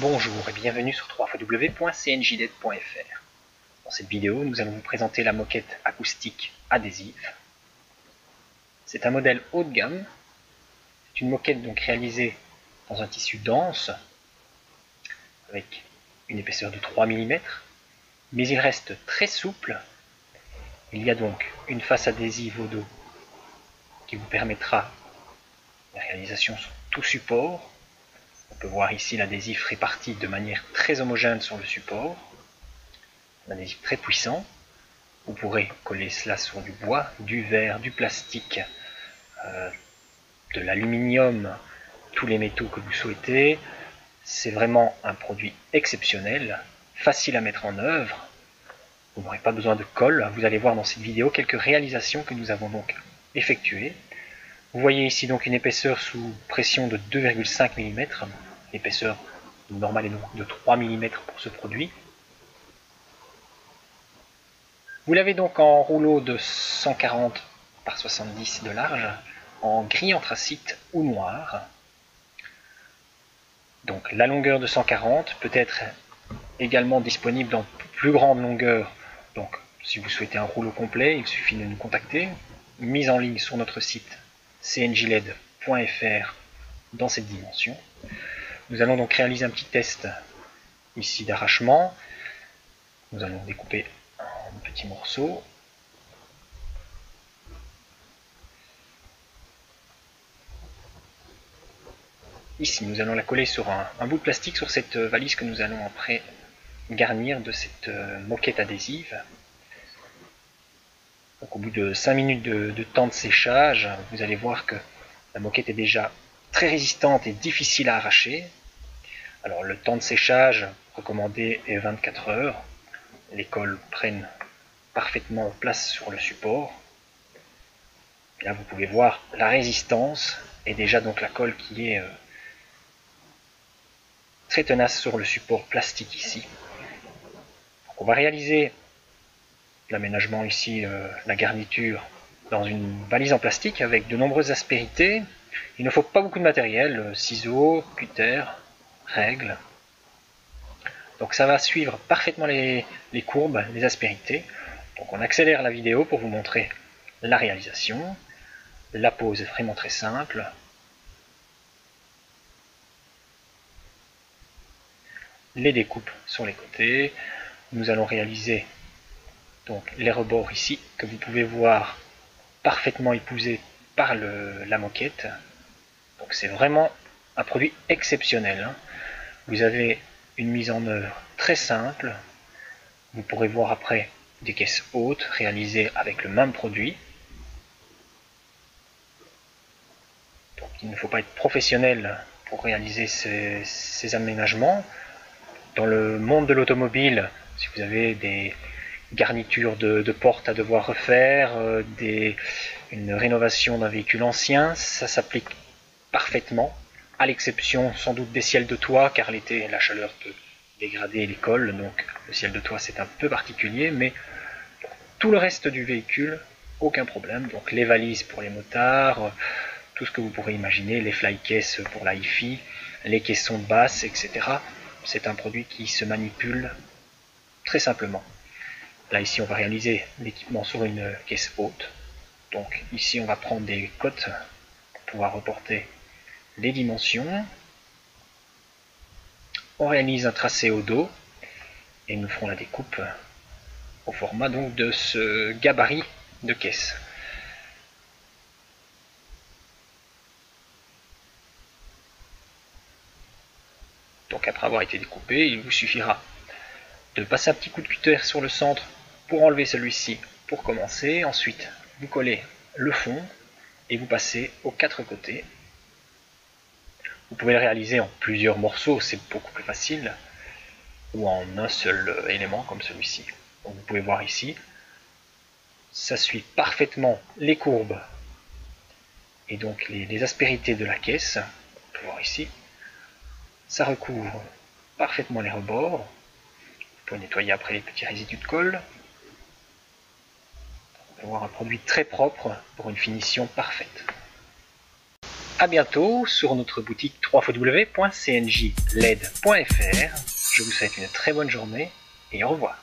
Bonjour et bienvenue sur www.cnjdet.fr. Dans cette vidéo, nous allons vous présenter la moquette acoustique adhésive. C'est un modèle haut de gamme. C'est une moquette donc réalisée dans un tissu dense avec une épaisseur de 3 mm, mais il reste très souple. Il y a donc une face adhésive au dos qui vous permettra la réalisation sur tout support. On peut voir ici l'adhésif réparti de manière très homogène sur le support. Un adhésif très puissant. Vous pourrez coller cela sur du bois, du verre, du plastique, de l'aluminium, tous les métaux que vous souhaitez. C'est vraiment un produit exceptionnel, facile à mettre en œuvre. Vous n'aurez pas besoin de colle. Vous allez voir dans cette vidéo quelques réalisations que nous avons donc effectuées. Vous voyez ici donc une épaisseur sous pression de 2,5 mm. L'épaisseur normale est donc de 3 mm pour ce produit. Vous l'avez donc en rouleau de 140 par 70 de large, en gris anthracite ou noir. Donc la longueur de 140 peut être également disponible en plus grande longueur. Donc si vous souhaitez un rouleau complet, il suffit de nous contacter. Mise en ligne sur notre site cnjled.fr dans cette dimension. Nous allons donc réaliser un petit test ici d'arrachement. Nous allons découper en petits morceaux. Ici, nous allons la coller sur un bout de plastique sur cette valise que nous allons après garnir de cette moquette adhésive. Donc, au bout de 5 minutes de temps de séchage, vous allez voir que la moquette est déjà très résistante et difficile à arracher. Alors le temps de séchage recommandé est 24 heures. Les colles prennent parfaitement place sur le support. Et là vous pouvez voir la résistance et déjà donc la colle qui est très tenace sur le support plastique ici. Donc, on va réaliser l'aménagement ici, la garniture dans une valise en plastique avec de nombreuses aspérités. Il ne faut pas beaucoup de matériel, ciseaux, cutter, règles. Donc ça va suivre parfaitement les courbes, les aspérités. Donc on accélère la vidéo pour vous montrer la réalisation. La pose est vraiment très simple. Les découpes sur les côtés. Nous allons réaliser donc les rebords ici que vous pouvez voir parfaitement épousés par la moquette. Donc c'est vraiment un produit exceptionnel. Vous avez une mise en œuvre très simple. Vous pourrez voir après des caisses hautes réalisées avec le même produit. Donc il ne faut pas être professionnel pour réaliser ces aménagements. Dans le monde de l'automobile, si vous avez des garnitures de portes à devoir refaire, une rénovation d'un véhicule ancien, ça s'applique parfaitement, à l'exception sans doute des ciels de toit, car l'été la chaleur peut dégrader les colles, donc le ciel de toit c'est un peu particulier, mais tout le reste du véhicule, aucun problème. Donc les valises pour les motards, tout ce que vous pourrez imaginer, les flycases pour la hi-fi, les caissons de basse, etc. C'est un produit qui se manipule très simplement. Là ici on va réaliser l'équipement sur une caisse haute. Donc ici on va prendre des cotes pour pouvoir reporter les dimensions. On réalise un tracé au dos et nous ferons la découpe au format donc de ce gabarit de caisse. Donc après avoir été découpé, il vous suffira de passer un petit coup de cutter sur le centre pour enlever celui-ci pour commencer. Ensuite, vous collez le fond et vous passez aux 4 côtés. Vous pouvez le réaliser en plusieurs morceaux, c'est beaucoup plus facile, ou en un seul élément comme celui-ci. Donc vous pouvez voir ici, ça suit parfaitement les courbes et donc les aspérités de la caisse. On peut voir ici, ça recouvre parfaitement les rebords. Vous pouvez nettoyer après les petits résidus de colle. On peut voir un produit très propre pour une finition parfaite. A bientôt sur notre boutique www.cnjled.fr. Je vous souhaite une très bonne journée et au revoir.